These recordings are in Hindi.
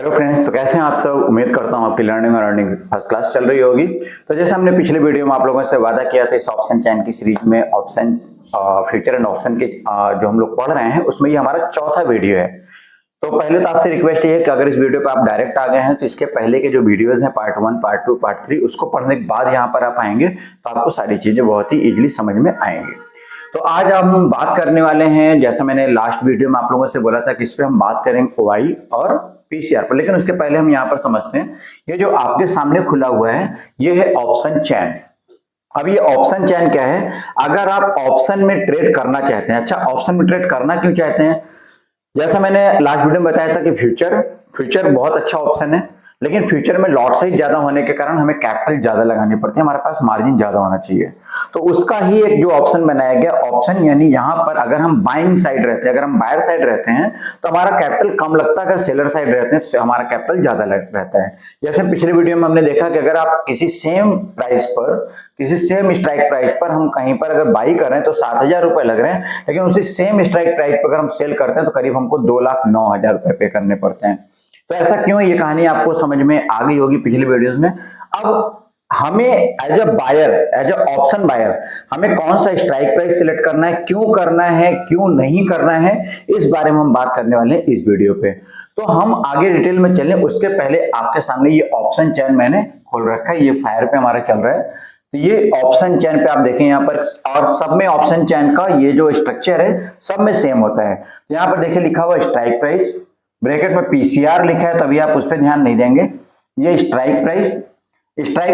हेलो फ्रेंड्स, तो कैसे हैं आप सब। उम्मीद करता हूं आपकी लर्निंग और अर्निंग फर्स्ट क्लास चल रही होगी। तो जैसे हमने पिछले वीडियो में आप लोगों से वादा किया था, इस ऑप्शन चैन की सीरीज में ऑप्शन फ्यूचर एंड ऑप्शन के जो हम लोग पढ़ रहे हैं उसमें ये हमारा चौथा वीडियो है। तो पहले तो आपसे रिक्वेस्ट ये है कि अगर इस वीडियो पे आप डायरेक्ट आ गए हैं तो इसके पहले के जो वीडियोस हैं पार्ट 1, पार्ट 2, पार्ट 3 उसको पढ़ने के बाद यहाँ पर आप आएंगे तो आपको सारी चीजें बहुत ही इजीली समझ में आएंगी। तो आज हम बात करने वाले हैं, जैसा मैंने लास्ट वीडियो में आप लोगों से बोला था कि इस पे हम बात करेंगे ओआई और पीसीआर पर, लेकिन उसके पहले हम यहाँ पर समझते हैं ये जो आपके सामने खुला हुआ है ये है ऑप्शन चैन। अब ये ऑप्शन चैन क्या है? अगर आप ऑप्शन में ट्रेड करना चाहते हैं, अच्छा ऑप्शन में ट्रेड करना क्यों चाहते हैं? जैसा मैंने लास्ट वीडियो में बताया था कि फ्यूचर बहुत अच्छा ऑप्शन है, लेकिन फ्यूचर में लॉट साइज ज्यादा होने के कारण हमें कैपिटल ज्यादा लगानी पड़ती है, हमारे पास मार्जिन ज्यादा होना चाहिए। तो उसका ही एक जो ऑप्शन बनाया गया ऑप्शन, यानी यहाँ पर अगर हम बाइंग साइड रहते हैं, अगर हम बायर साइड रहते हैं तो हमारा कैपिटल कम लगता है, अगर सेलर साइड रहते हैं तो हमारा कैपिटल ज्यादा रहता है। जैसे पिछले वीडियो में हमने देखा कि अगर आप किसी सेम प्राइस पर, किसी सेम स्ट्राइक प्राइस पर हम कहीं पर अगर बाई कर रहे हैं तो 7,000 रुपए लग रहे हैं, लेकिन उसी सेम स्ट्राइक प्राइस पर अगर हम सेल करते हैं तो करीब हमको 2,09,000 रुपए पे करने पड़ते हैं। तो ऐसा क्यों? ये कहानी आपको समझ में आ गई होगी पिछली वीडियोस में। अब हमें as a buyer, as a option buyer, हमें कौन सा स्ट्राइक प्राइस सिलेक्ट करना है, क्यों करना है, क्यों नहीं करना है, इस बारे में हम बात करने वाले हैं इस वीडियो पे। तो हम आगे डिटेल में चलें उसके पहले आपके सामने ये ऑप्शन चैन मैंने खोल रखा है, ये फायर पे हमारा चल रहा है। तो ये ऑप्शन चैन पे आप देखें यहाँ पर, और सब में ऑप्शन चैन का ये जो स्ट्रक्चर है सब में सेम होता है। तो यहाँ पर देखिए लिखा हुआ स्ट्राइक प्राइस, ब्रैकेट में पीसीआर लिखा है, तभी आप उस पर ध्यान नहीं देंगे। ये स्ट्राइक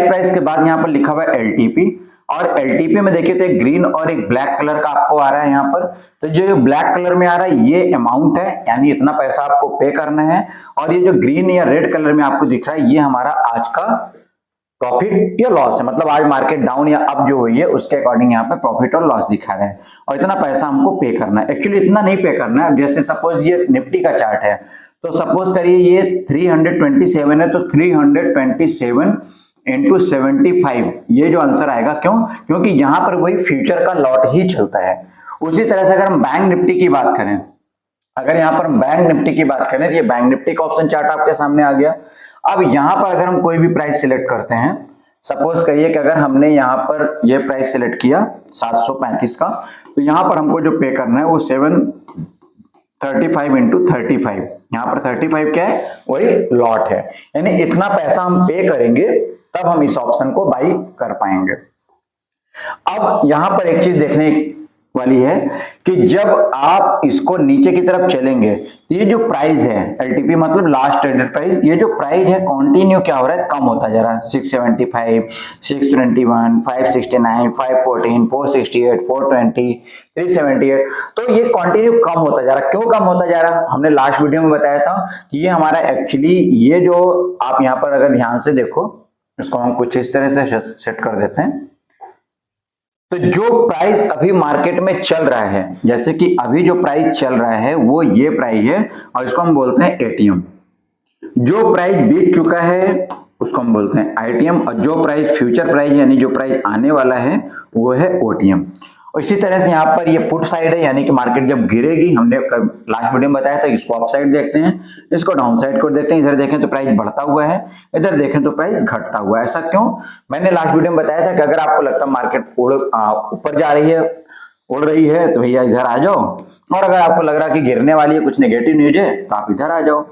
प्राइस के बाद यहाँ पर लिखा हुआ है एलटीपी, और एलटीपी में देखिए तो एक ग्रीन और एक ब्लैक कलर का आपको आ रहा है यहाँ पर। तो जो ब्लैक कलर में आ रहा है ये अमाउंट है, यानी इतना पैसा आपको पे करना है, और ये जो ग्रीन या रेड कलर में आपको दिख रहा है ये हमारा आज का प्रॉफिट या लॉस है, मतलब आज मार्केट डाउन या अप जो हुई है उसके अकॉर्डिंग यहाँ पे प्रॉफिट और लॉस दिखा रहे हैं, और इतना पैसा हमको पे करना है। एक्चुअली इतना नहीं पे करना है। जैसे सपोज ये निफ्टी का चार्ट है, तो सपोज करिए ये 327 है, तो 327 इंटू 75 ये जो आंसर आएगा। क्यों? क्योंकि यहाँ पर वही फ्यूचर का लॉट ही चलता है। उसी तरह से अगर हम बैंक निफ्टी की बात करें, अगर यहाँ पर हम बैंक निफ्टी की बात करें तो ये बैंक निफ्टी का ऑप्शन चार्ट आपके सामने आ गया। अब यहाँ पर अगर हम कोई भी प्राइस सिलेक्ट करते हैं, सपोज करिए कि अगर हमने यहाँ पर ये प्राइस सिलेक्ट किया 735 का, तो यहाँ पर हमको जो पे करना है वो 735 इंटू 35, यहाँ पर 35 क्या है? वही लॉट है, यानी इतना पैसा हम पे करेंगे तब हम इस ऑप्शन को बाई कर पाएंगे। अब यहाँ पर एक चीज देखने वाली है कि जब आप इसको नीचे की तरफ चलेंगे तो ये जो प्राइस है एलटीपी मतलब लास्ट ट्रेडेड प्राइस, ये जो प्राइस है कंटिन्यू क्या हो रहा है? कम होता जा रहा है। 675, 621, 569, 514, 468, 420, 378, तो ये कंटिन्यू कम होता जा रहा है। क्यों कम होता जा रहा है? हमने लास्ट वीडियो में बताया था कि ये हमारा एक्चुअली ये जो आप यहाँ पर अगर ध्यान से देखो, इसको हम कुछ इस तरह से सेट कर देते हैं। तो जो प्राइस अभी मार्केट में चल रहा है, जैसे कि अभी जो प्राइस चल रहा है वो ये प्राइस है, और इसको हम बोलते हैं एटीएम। जो प्राइस बीत चुका है उसको हम बोलते हैं आईटीएम, और जो प्राइस फ्यूचर प्राइस यानी जो प्राइस आने वाला है वो है ओटीएम। और इसी तरह से यहाँ पर ये पुट साइड है, यानी कि मार्केट जब गिरेगी, हमने लास्ट वीडियो में बताया था, इसको अप साइड देखते हैं, इसको डाउन साइड को देखते हैं। इधर देखें तो प्राइस बढ़ता हुआ है, इधर देखें तो प्राइस घटता हुआ है। ऐसा क्यों? मैंने लास्ट वीडियो में बताया था कि अगर आपको लगता है मार्केट ऊपर जा रही है, उड़ रही है, तो भैया इधर आ जाओ, और अगर आपको लग रहा है कि गिरने वाली है, कुछ नेगेटिव न्यूज है, तो आप इधर आ जाओ।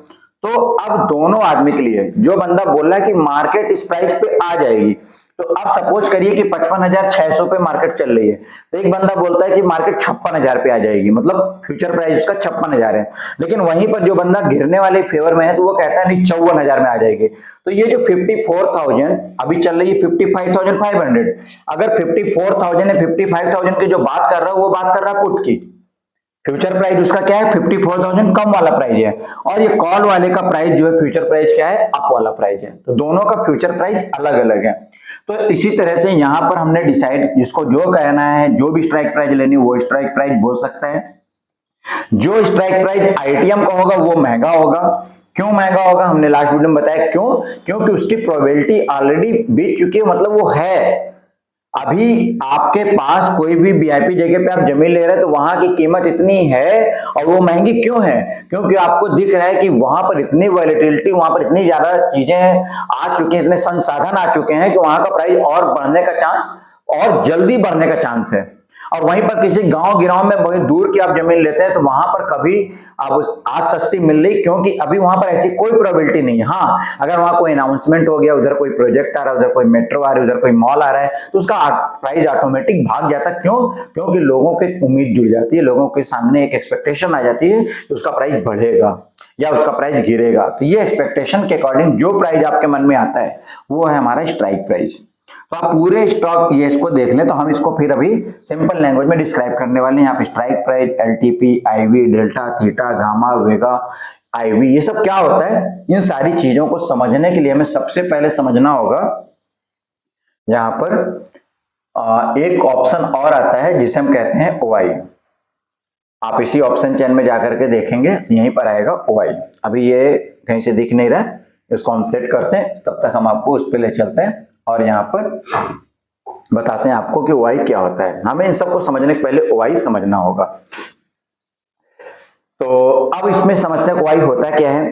तो अब दोनों आदमी के लिए, जो बंदा बोल रहा है कि मार्केट इस प्राइस पे आ जाएगी, तो अब सपोज करिए कि 55,600 पे मार्केट चल रही है, तो एक बंदा बोलता है कि मार्केट 56,000 पे आ जाएगी, मतलब फ्यूचर प्राइस उसका 56,000 है। लेकिन वहीं पर जो बंदा गिरने वाले फेवर में है तो वो कहता है नहीं 54,000 में आ जाएगी। तो ये जो 54,000 अभी चल रही है 55,500, अगर 54,000 या 55,000 की जो बात कर रहा है वो बात कर रहा है पुट की। फ्यूचर प्राइस उसका क्या है? 54,000 कम वाला प्राइस है, और ये कॉल वाले का प्राइस जो है फ्यूचर प्राइस क्या है? अप वाला प्राइस है। तो दोनों का फ्यूचर प्राइस अलग अलग है। तो इसी तरह से यहाँ पर हमने डिसाइड, जिसको जो कहना है, जो भी स्ट्राइक प्राइस लेनी वो स्ट्राइक प्राइस बोल सकता है। जो स्ट्राइक प्राइस आईटीएम का होगा वो महंगा होगा। क्यों महंगा होगा? हमने लास्ट वीडियो में बताया क्यों। क्योंकि उसकी प्रोबेबिलिटी ऑलरेडी बीत चुकी है, मतलब वो है, अभी आपके पास कोई भी वीआईपी जगह पे आप जमीन ले रहे हैं तो वहां की कीमत इतनी है, और वो महंगी क्यों है? क्योंकि आपको दिख रहा है कि वहां पर इतनी वॉलेटिलिटी, वहां पर इतनी ज्यादा चीजें आ चुकी हैं, इतने संसाधन आ चुके हैं कि वहां का प्राइस और बढ़ने का चांस, और जल्दी बढ़ने का चांस है। और वहीं पर किसी गांव गिराव में बहुत दूर की आप जमीन लेते हैं तो वहां पर कभी आप आज सस्ती मिल रही, क्योंकि अभी वहां पर ऐसी कोई प्रोबेबिलिटी नहीं है। हाँ, अगर वहां कोई अनाउंसमेंट हो गया, उधर कोई प्रोजेक्ट आ रहा है, उधर कोई मेट्रो आ रही है, उधर कोई मॉल आ रहा है, तो उसका प्राइस ऑटोमेटिक भाग जाता है। क्यों? क्योंकि लोगों की उम्मीद जुड़ जाती है, लोगों के सामने एक एक्सपेक्टेशन आ जाती है कि उसका प्राइस बढ़ेगा या उसका प्राइस गिरेगा। तो ये एक्सपेक्टेशन के अकॉर्डिंग जो प्राइस आपके मन में आता है वो है हमारा स्ट्राइक प्राइस। तो आप पूरे स्टॉक ये इसको देख लें, तो हम इसको फिर अभी सिंपल लैंग्वेज में डिस्क्राइब करने वाले हैं। यहाँ पे strike price, LTP, IV, delta, theta, gamma, vega, IV, ये सब क्या होता है? इन सारी चीजों को समझने के लिए हमें सबसे पहले समझना होगा, यहाँ पर एक ऑप्शन और आता है जिसे हम कहते हैं ओआई। आप इसी ऑप्शन चेन में जाकर के देखेंगे तो यहीं पर आएगा ओआई। अभी ये कहीं से दिख नहीं रहा है, इसको हम सेट करते हैं, तब तक हम आपको उस पर ले चलते हैं और यहाँ पर बताते हैं आपको कि ओआई क्या होता है। हमें इन सबको समझने के पहले ओआई समझना होगा। तो अब इसमें समझते हैं ओआई होता क्या है।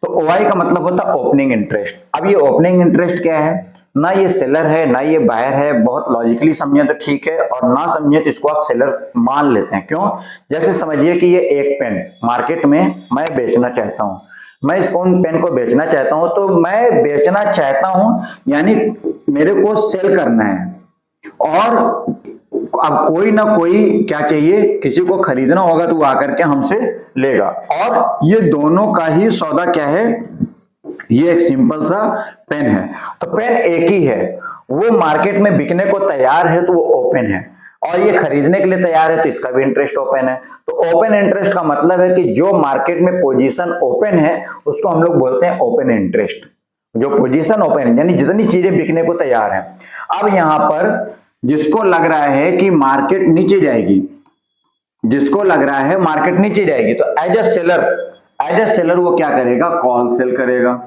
तो ओआई का मतलब होता है ओपनिंग इंटरेस्ट। अब ये ओपनिंग इंटरेस्ट क्या है? ना ये सेलर है ना ये बायर है। बहुत लॉजिकली समझे तो ठीक है, और ना समझे तो इसको आप सेलर मान लेते हैं। क्यों? जैसे समझिए कि ये एक पेन मार्केट में मैं बेचना चाहता हूं, मैं इस पेन को बेचना चाहता हूं, तो मैं बेचना चाहता हूं यानी मेरे को सेल करना है, और अब कोई ना कोई क्या चाहिए, किसी को खरीदना होगा तो वो आकर के हमसे लेगा, और ये दोनों का ही सौदा क्या है? ये एक सिंपल सा पेन है। तो पेन एक ही है, वो मार्केट में बिकने को तैयार है तो वो ओपन है, और ये खरीदने के लिए तैयार है तो इसका भी इंटरेस्ट ओपन है। तो ओपन इंटरेस्ट का मतलब है कि जो मार्केट में पोजीशन ओपन है उसको हम लोग बोलते हैं ओपन इंटरेस्ट। जो पोजीशन ओपन है यानी जितनी चीजें बिकने को तैयार है। अब यहां पर जिसको लग रहा है कि मार्केट नीचे जाएगी, जिसको लग रहा है मार्केट नीचे जाएगी, तो एज ए सेलर वो क्या करेगा? कॉल सेल करेगा।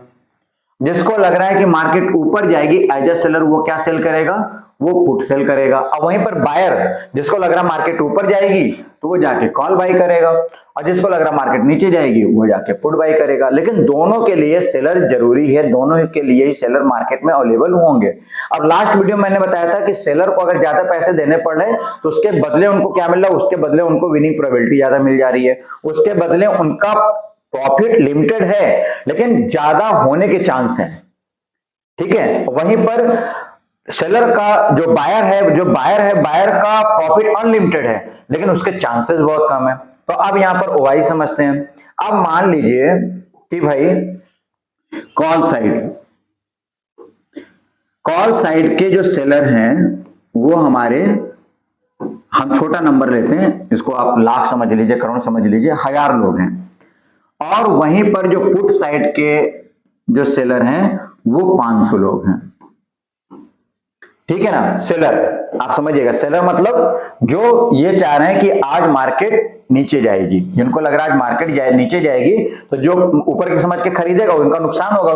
जिसको लग रहा है कि मार्केट ऊपर जाएगी, एज ए सेलर वो क्या सेल करेगा? वो पुट सेल करेगा। अब वहीं पर बायर, जिसको लग रहा है मार्केट ऊपर जाएगी तो वो जाके कॉल बाई करेगा, और जिसको लग रहा है मार्केट नीचे जाएगी वो जाके पुट बाई करेगा। लेकिन दोनों के लिए सेलर जरूरी है, दोनों के लिए ही सेलर मार्केट में अवेलेबल होंगे। अब लास्ट वीडियो में मैंने बताया था कि सेलर को अगर ज्यादा पैसे देने पड़ रहे तो उसके बदले उनको क्या मिल रहा है? उसके बदले उनको विनिंग प्रोबेबिलिटी ज्यादा मिल जा रही है, उसके बदले उनका प्रॉफिट लिमिटेड है लेकिन ज्यादा होने के चांस है। ठीक है? वहीं पर सेलर का जो बायर है, बायर का प्रॉफिट अनलिमिटेड है लेकिन उसके चांसेस बहुत कम है। तो अब यहां पर ओआई समझते हैं। अब मान लीजिए कि भाई कॉल साइड के जो सेलर हैं वो हमारे, हम छोटा नंबर लेते हैं, इसको आप लाख समझ लीजिए, करोड़ समझ लीजिए, 1000 लोग हैं। और वहीं पर जो पुट साइड के जो सेलर हैं वो 500 लोग हैं। ठीक है ना? सेलर आप समझिएगा, सेलर मतलब जो ये चाह रहे हैं कि आज मार्केट नीचे जाएगी, जिनको लग रहा है आज मार्केट नीचे जाएगी, तो जो ऊपर की समझ के खरीदेगा उनका नुकसान होगा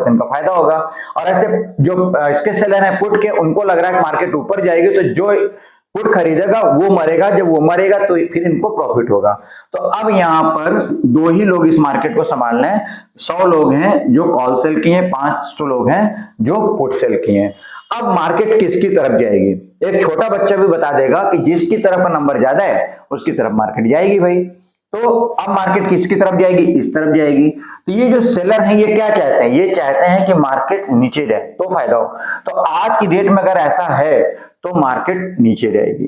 तो इनका फायदा होगा। और ऐसे जो इसके सेलर हैं पुट के, उनको लग रहा है मार्केट ऊपर जाएगी, तो जो पुट खरीदेगा वो मरेगा, जब वो मरेगा तो फिर इनको प्रॉफिट होगा। तो अब यहां पर दो ही लोग इस मार्केट को संभालना है। 100 लोग हैं जो कॉल सेल किए हैं, 500 लोग हैं जो पुट सेल किए हैं। अब मार्केट किसकी तरफ जाएगी? एक छोटा बच्चा भी बता देगा कि जिसकी तरफ नंबर ज्यादा है उसकी तरफ मार्केट जाएगी भाई। तो अब मार्केट किसकी तरफ जाएगी? इस तरफ जाएगी। तो ये जो सेलर हैं ये क्या चाहते हैं? ये चाहते हैं कि मार्केट नीचे जाए तो फायदा हो। तो आज की डेट में अगर ऐसा है तो मार्केट नीचे जाएगी।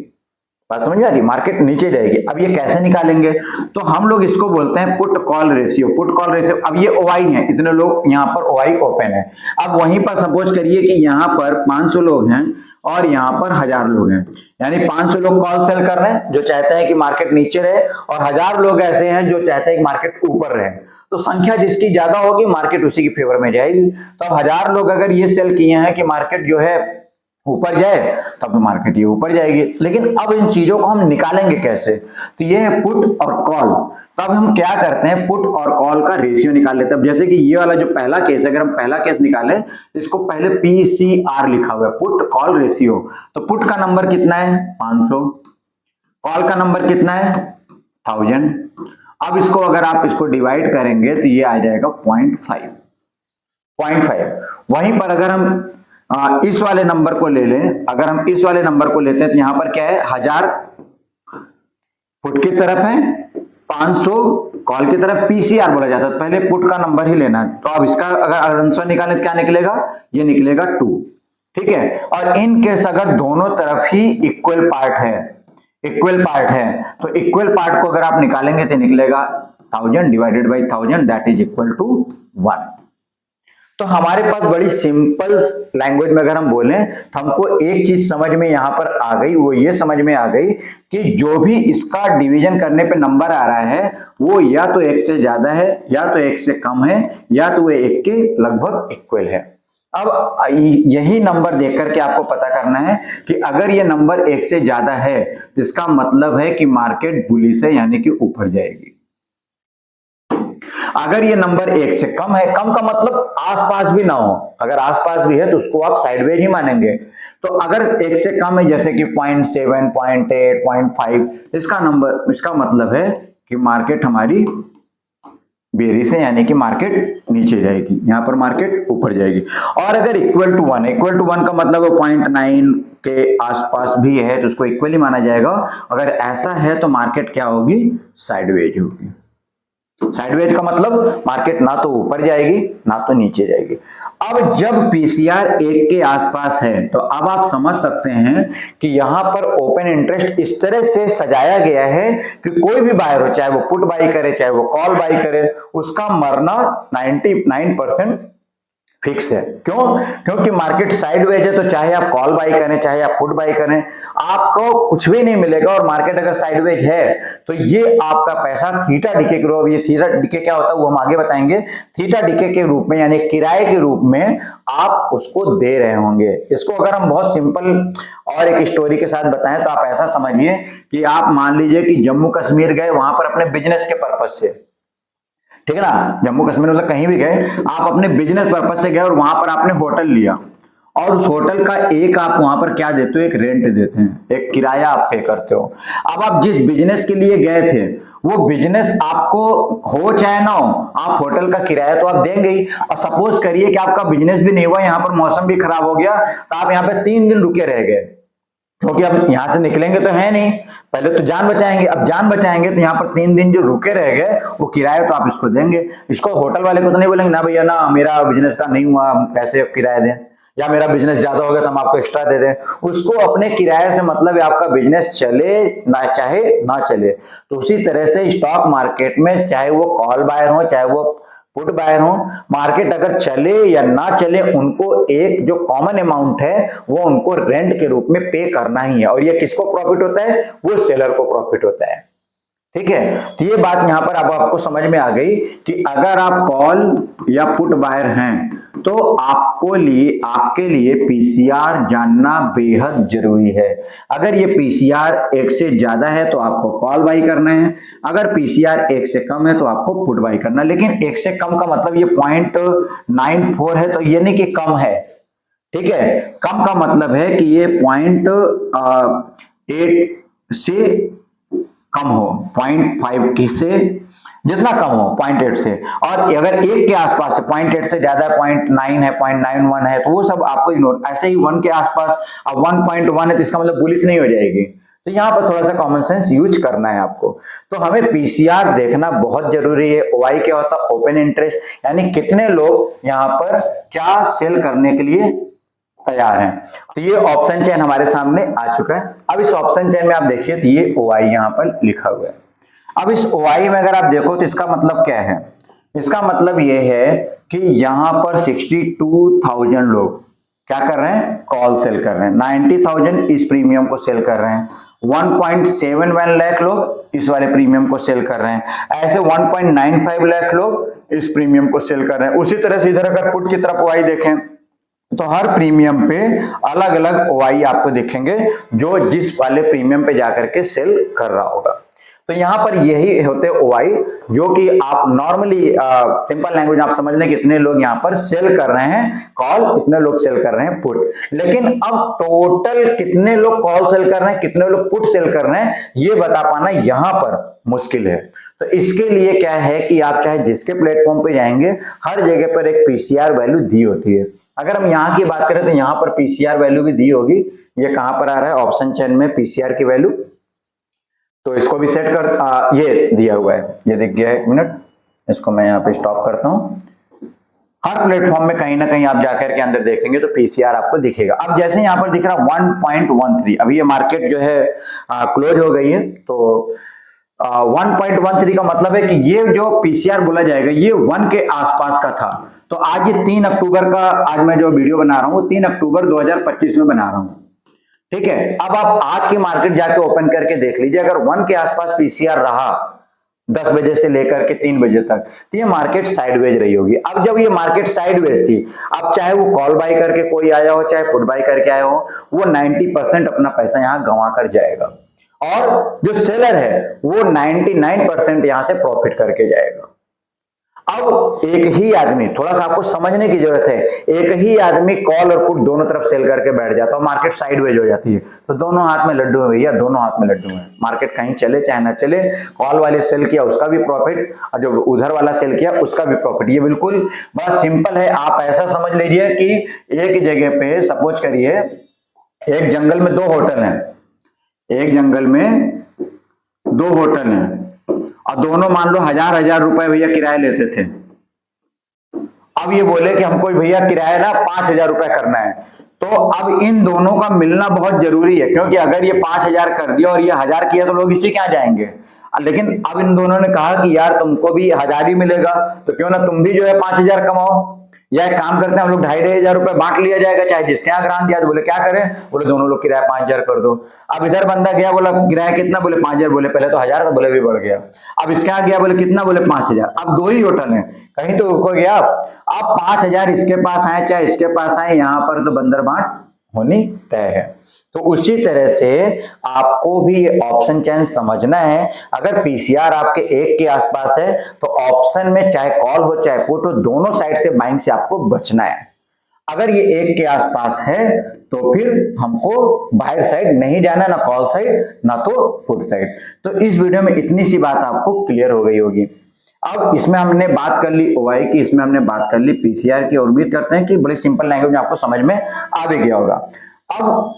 बात समझ में आ रही? मार्केट नीचे जाएगी। अब ये कैसे निकालेंगे? तो हम लोग इसको बोलते हैं पुट कॉल रेशियो। अब ये ओआई है, इतने लोग यहाँ पर ओआई ओपन है। अब वहीं पर सपोज करिए कि यहाँ पर 500 लोग हैं और यहाँ पर 1000 लोग हैं, यानी 500 लोग कॉल सेल कर रहे हैं जो चाहते हैं कि मार्केट नीचे रहे, और 1000 लोग ऐसे हैं जो चाहते हैं कि मार्केट ऊपर रहे। तो संख्या जिसकी ज्यादा होगी मार्केट उसी की फेवर में जाएगी। तो अब 1000 लोग अगर ये सेल किए हैं कि मार्केट जो है ऊपर जाए तब तो मार्केट ये ऊपर जाएगी। लेकिन अब इन चीजों को हम निकालेंगे कैसे? तो ये है पुट और कॉल। तो अब हम क्या करते हैं, पुट और कॉल का रेशियो निकाल लेते हैं। जैसे कि ये वाला जो पहला केस है, अगर हम पहला केस निकालें तो इसको पहले PCR लिखा हुआ है, पुट कॉल रेशियो। तो पुट का नंबर कितना है 500, कॉल का नंबर कितना है 1000। अब इसको अगर आप इसको डिवाइड करेंगे तो ये आ जाएगा 0.5। वहीं पर अगर हम इस वाले नंबर को ले लें, अगर हम इस वाले नंबर को लेते हैं तो यहां पर क्या है 1000 पुट की तरफ है, 500 कॉल की तरफ। PCR बोला जाता है, तो पहले पुट का नंबर ही लेना है। तो अब इसका अगर आंसर निकालें तो क्या निकलेगा, ये निकलेगा 2। ठीक है, और इन केस अगर दोनों तरफ ही इक्वल पार्ट है तो इक्वल पार्ट को अगर आप निकालेंगे तो निकलेगा 1000 divided by 1000 that is equal to 1। तो हमारे पास बड़ी सिंपल लैंग्वेज में अगर हम बोलें तो हमको एक चीज समझ में यहां पर आ गई, वो ये समझ में आ गई कि जो भी इसका डिवीजन करने पे नंबर आ रहा है वो या तो 1 से ज्यादा है, या तो 1 से कम है, या तो वो 1 के लगभग इक्वल है। अब यही नंबर देख करके आपको पता करना है कि अगर ये नंबर 1 से ज्यादा है तो इसका मतलब है कि मार्केट बुलिश है, यानी कि ऊपर जाएगी। अगर ये नंबर 1 से कम है, कम का मतलब आसपास भी ना हो, अगर आसपास भी है तो उसको आप साइडवेज ही मानेंगे। तो अगर 1 से कम है जैसे कि 0.7, 0.8, 0.5, इसका मतलब है कि मार्केट हमारी बेरिश है, यानी कि मार्केट नीचे जाएगी, यहां पर मार्केट ऊपर जाएगी। और अगर इक्वल टू वन का मतलब 0.9 के आसपास भी है तो उसको इक्वल ही माना जाएगा। अगर ऐसा है तो मार्केट क्या होगी, साइडवेज होगी। साइडवेज का मतलब मार्केट ना तो ऊपर जाएगी ना तो नीचे जाएगी। अब जब PCR 1 के आसपास है तो अब आप समझ सकते हैं कि यहां पर ओपन इंटरेस्ट इस तरह से सजाया गया है कि कोई भी बायर हो, चाहे वो पुट बाई करे चाहे वो कॉल बाई करे, उसका मरना 99% फिक्स है। क्यों? क्योंकि मार्केट साइडवेज है, तो चाहे आप कॉल बाई करें चाहे आप पुट बाई करें आपको कुछ भी नहीं मिलेगा। और मार्केट अगर साइडवेज है तो ये आपका पैसा थीटा डीके के रूप, ये थीटा डीके क्या होता है वो हम आगे बताएंगे, थीटा डीके के रूप में यानी किराए के रूप में आप उसको दे रहे होंगे। इसको अगर हम बहुत सिंपल और एक स्टोरी के साथ बताएं तो आप ऐसा समझिए कि आप मान लीजिए कि जम्मू कश्मीर गए, वहां पर अपने बिजनेस के पर्पज से, ठीक है ना, जम्मू कश्मीर मतलब कहीं भी गए आप अपने बिजनेस पर्पज से गए और वहां पर आपने होटल लिया, और उस होटल का एक आप वहां पर क्या देते हो, एक रेंट देते हैं, एक किराया आप पे करते हो। अब आप जिस बिजनेस के लिए गए थे वो बिजनेस आपको हो चाहे ना हो, आप होटल का किराया तो आप देंगे ही। और सपोज करिए कि आपका बिजनेस भी नहीं हुआ, यहाँ पर मौसम भी खराब हो गया, तो आप यहाँ पे 3 दिन रुके रह गए, क्योंकि अब यहां से निकलेंगे तो है नहीं, पहले तो जान बचाएंगे। अब जान बचाएंगे तो यहाँ पर 3 दिन जो रुके रह गए वो किराया तो आप इसको देंगे। इसको होटल वाले को तो नहीं बोलेंगे ना भैया ना मेरा बिजनेस का नहीं हुआ, हम कैसे किराया दें, या मेरा बिजनेस ज्यादा हो गया तो हम आपको एक्स्ट्रा दे दें। उसको अपने किराए से मतलब है आपका बिजनेस चले ना चाहे ना चले। तो उसी तरह से स्टॉक मार्केट में चाहे वो कॉल बायर हो चाहे वो पुट बायर हो, मार्केट अगर चले या ना चले उनको एक जो कॉमन अमाउंट है वो उनको रेंट के रूप में पे करना ही है। और ये किसको प्रॉफिट होता है, वो सेलर को प्रॉफिट होता है। ठीक है, तो ये बात यहां पर अब आपको समझ में आ गई कि अगर आप कॉल या पुट बायर हैं तो आपके लिए पीसीआर जानना बेहद जरूरी है। अगर ये पीसीआर 1 से ज्यादा है तो आपको कॉल बाई करना है, अगर पीसीआर 1 से कम है तो आपको पुट बाई करना है। लेकिन 1 से कम का मतलब ये 0.94 है तो ये नहीं कि कम है, ठीक है, कम का मतलब है कि ये 0.8 से कम हो, 0.5 के से जितना कम हो 0.8 से, और अगर 1 के आसपास है 0.8 से ज्यादा 0.9 है 0.91 है तो वो सब आपको इग्नोर। ऐसे ही 1 के आसपास, अब 1.1 है तो इसका मतलब बुलिश नहीं हो जाएगी। तो यहां पर थोड़ा सा कॉमन सेंस यूज करना है आपको। तो हमें पीसीआर देखना बहुत जरूरी है। ओआई क्या होता है, ओपन इंटरेस्ट, यानी कितने लोग यहां पर क्या सेल करने के लिए तैयार हैं। तो ये ऑप्शन चेन हमारे सामने आ चुका है। अब इस ऑप्शन चेन में आप देखिए तो ये ओआई यहां पर लिखा हुआ है। अब इस ओआई में अगर आप देखो तो इसका मतलब क्या है, इसका मतलब ये है कि यहां पर 62,000 लोग क्या कर रहे हैं, कॉल सेल कर रहे हैं, 90,000 इस प्रीमियम को सेल कर रहे हैं, 1.71 लाख लोग इस वाले प्रीमियम को सेल कर रहे हैं, ऐसे 1.95 लाख लोग इस प्रीमियम को सेल कर रहे हैं। उसी तरह से इधर अगर पुट की तरफ ओआई देखें तो हर प्रीमियम पे अलग अलग ओआई आपको दिखेंगे जो जिस वाले प्रीमियम पे जाकर के सेल कर रहा होगा। तो यहां पर यही होते ओआई जो कि आप नॉर्मली सिंपल लैंग्वेज आप समझ लें कितने लोग यहां पर सेल कर रहे हैं कॉल, कितने लोग सेल कर रहे हैं पुट। लेकिन अब टोटल कितने लोग कॉल सेल कर रहे हैं, कितने लोग पुट सेल कर रहे हैं, ये बता पाना यहां पर मुश्किल है। तो इसके लिए क्या है कि आप चाहे जिसके प्लेटफॉर्म पे जाएंगे हर जगह पर एक पीसीआर वैल्यू दी होती है। अगर हम यहाँ की बात करें तो यहाँ पर पीसीआर वैल्यू भी दी होगी। ये कहां पर आ रहा है ऑप्शन चेन में पीसीआर की वैल्यू, तो इसको भी सेट कर ये दिया हुआ है, ये दिख गया है। एक मिनट, इसको मैं यहाँ पे स्टॉप करता हूँ। हर प्लेटफॉर्म में कहीं ना कहीं आप जाकर के अंदर देखेंगे तो पीसीआर आपको दिखेगा। अब जैसे यहाँ पर दिख रहा 1.13, अभी ये मार्केट जो है क्लोज हो गई है, तो 1.13 का मतलब है कि ये जो पीसीआर बोला जाएगा ये 1 के आसपास का था। तो आज ये 3 अक्टूबर का, आज मैं जो वीडियो बना रहा हूँ 3 अक्टूबर 2025 में बना रहा हूँ, ठीक है। अब आप आज की मार्केट जाके ओपन करके देख लीजिए, अगर 1 के आसपास पीसीआर रहा 10 बजे से लेकर के 3 बजे तक, तो ये मार्केट साइडवेज रही होगी। अब जब ये मार्केट साइडवेज थी, अब चाहे वो कॉल बाय करके कोई आया हो चाहे पुट बाय करके आया हो, वो 90% अपना पैसा यहां गंवा कर जाएगा, और जो सेलर है वो 99% यहां से प्रॉफिट करके जाएगा। अब एक ही आदमी, थोड़ा सा आपको समझने की जरूरत है, एक ही आदमी कॉल और पुट दोनों तरफ सेल करके बैठ जाता है, मार्केट साइडवेज हो जाती है, तो दोनों हाथ में लड्डू है भैया, दोनों हाथ में लड्डू है। मार्केट कहीं चले चाहे ना चले, कॉल वाले सेल किया उसका भी प्रॉफिट और जो उधर वाला सेल किया उसका भी प्रॉफिट। ये बिल्कुल बड़ा सिंपल है। आप ऐसा समझ लीजिए कि एक जगह पे सपोज करिए एक जंगल में 2 होटल हैं, एक जंगल में 2 होटल हैं और दोनों मान लो 1000 रुपए भैया किराया लेते थे। अब ये बोले कि हमको भैया किराया ना 5000 रुपए करना है, तो अब इन दोनों का मिलना बहुत जरूरी है, क्योंकि अगर ये 5000 कर दिया और ये 1000 किया तो लोग इसी क्या जाएंगे। लेकिन अब इन दोनों ने कहा कि यार तुमको भी 1000 ही मिलेगा, तो क्यों ना तुम भी जो है 5000 कमाओ, या एक काम करते हैं हम लोग 2500 रुपए बांट लिया जाएगा, चाहे जिसके यहाँ ग्रांट दिया। तो बोले क्या करें, बोले दोनों लोग किराया 5000 कर दो। अब इधर बंदा गया, बोला किराया कितना, बोले 5000, बोले पहले तो 1000 था, बोले भी बढ़ गया। अब इसके यहाँ गया, बोले कितना, बोले 5000। अब 2 ही होटल है, कहीं तो रुको गया। अब 5000 इसके पास आए चाहे इसके पास आए, यहाँ पर तो बंदर बांट होनी तय है। तो उसी तरह से आपको भी ऑप्शन चेन समझना है। अगर पीसीआर आपके 1 के आसपास है तो ऑप्शन में चाहे कॉल हो चाहे पुट हो, दोनों साइड से बाइंग से आपको बचना है। अगर ये 1 के आसपास है तो फिर हमको बायर साइड नहीं जाना, ना कॉल साइड ना तो पुट साइड। तो इस वीडियो में इतनी सी बात आपको क्लियर हो गई होगी। अब इसमें हमने बात कर ली ओआई की, इसमें हमने बात कर ली पीसीआर की, और उम्मीद करते हैं कि बड़े सिंपल लैंग्वेज में आपको समझ में आ भी गया होगा। अब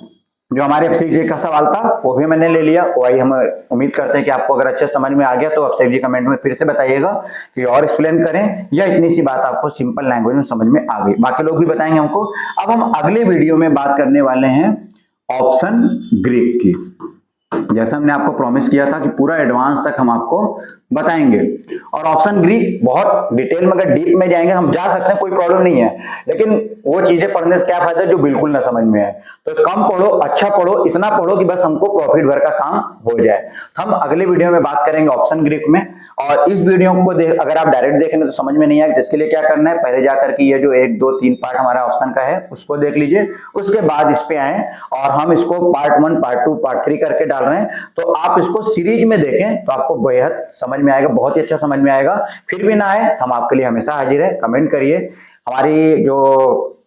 जो हमारे अभिषेक जी का सवाल था वो भी मैंने ले लिया। ओआई हम उम्मीद करते हैं कि आपको अगर अच्छे समझ में आ गया तो अभिषेक जी कमेंट में फिर से बताइएगा कि और एक्सप्लेन करें, या इतनी सी बात आपको सिंपल लैंग्वेज में समझ में आ गई। बाकी लोग भी बताएंगे हमको। अब हम अगले वीडियो में बात करने वाले हैं ऑप्शन ग्रीक की। जैसा हमने आपको प्रॉमिस किया था कि पूरा एडवांस तक हम आपको बताएंगे, और ऑप्शन ग्रीक बहुत डिटेल में, अगर डीप में जाएंगे हम जा सकते हैं, कोई प्रॉब्लम नहीं है, लेकिन वो चीजें पढ़ने से क्या फायदा जो बिल्कुल ना समझ में आए। तो कम पढ़ो, अच्छा पढ़ो, इतना पढ़ो कि बस हमको प्रॉफिट भर का काम हो जाए। हम अगले वीडियो में बात करेंगे ऑप्शन ग्रीक में। और इस वीडियो को अगर आप डायरेक्ट देखेंगे तो समझ में नहीं आएगा, जिसके लिए क्या करना है, पहले जाकर के ये जो 1, 2, 3 पार्ट हमारा ऑप्शन का है उसको देख लीजिए, उसके बाद इस पे आए और हम इसको पार्ट 1, पार्ट 2, पार्ट 3 करके डाल रहे हैं। तो आप इसको सीरीज में देखें तो आपको बेहद समझ में आएगा, बहुत ही अच्छा समझ में आएगा। फिर भी ना आए, हम आपके लिए हमेशा हाजिर है, कमेंट करिए। हमारी जो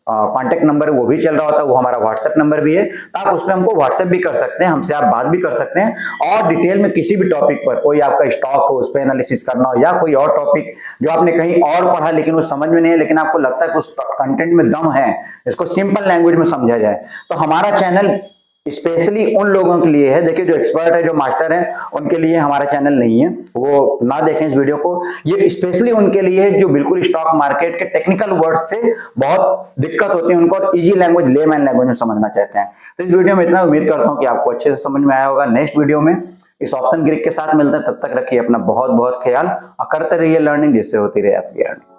कॉन्टेक्ट नंबर है वो भी चल रहा होता है, वो हमारा व्हाट्सएप नंबर भी है, तो आप उसमें हमको व्हाट्सएप भी कर सकते हैं, हमसे आप बात भी कर सकते हैं। और डिटेल में किसी भी टॉपिक पर, कोई आपका स्टॉक हो उस पर एनालिसिस करना हो, या कोई और टॉपिक जो आपने कहीं और पढ़ा लेकिन वो समझ में नहीं है, लेकिन आपको लगता है कि उस कंटेंट में दम है, इसको सिंपल लैंग्वेज में समझा जाए, तो हमारा चैनल स्पेशली उन लोगों के लिए है। देखिए जो एक्सपर्ट है, जो मास्टर है, उनके लिए हमारा चैनल नहीं है, वो ना देखें इस वीडियो को। ये स्पेशली उनके लिए है जो बिल्कुल स्टॉक मार्केट के टेक्निकल वर्ड से बहुत दिक्कत होती है उनको, और इजी लैंग्वेज, लेमैन लैंग्वेज में समझना चाहते हैं। तो इस वीडियो में इतना उम्मीद करता हूं कि आपको अच्छे से समझ में आया होगा। नेक्स्ट वीडियो में इस ऑप्शन ग्रीक के साथ मिलते हैं, तब तक रखिए अपना बहुत बहुत ख्याल और करते रहिए लर्निंग, जिससे होती रहे आपकी अर्निंग।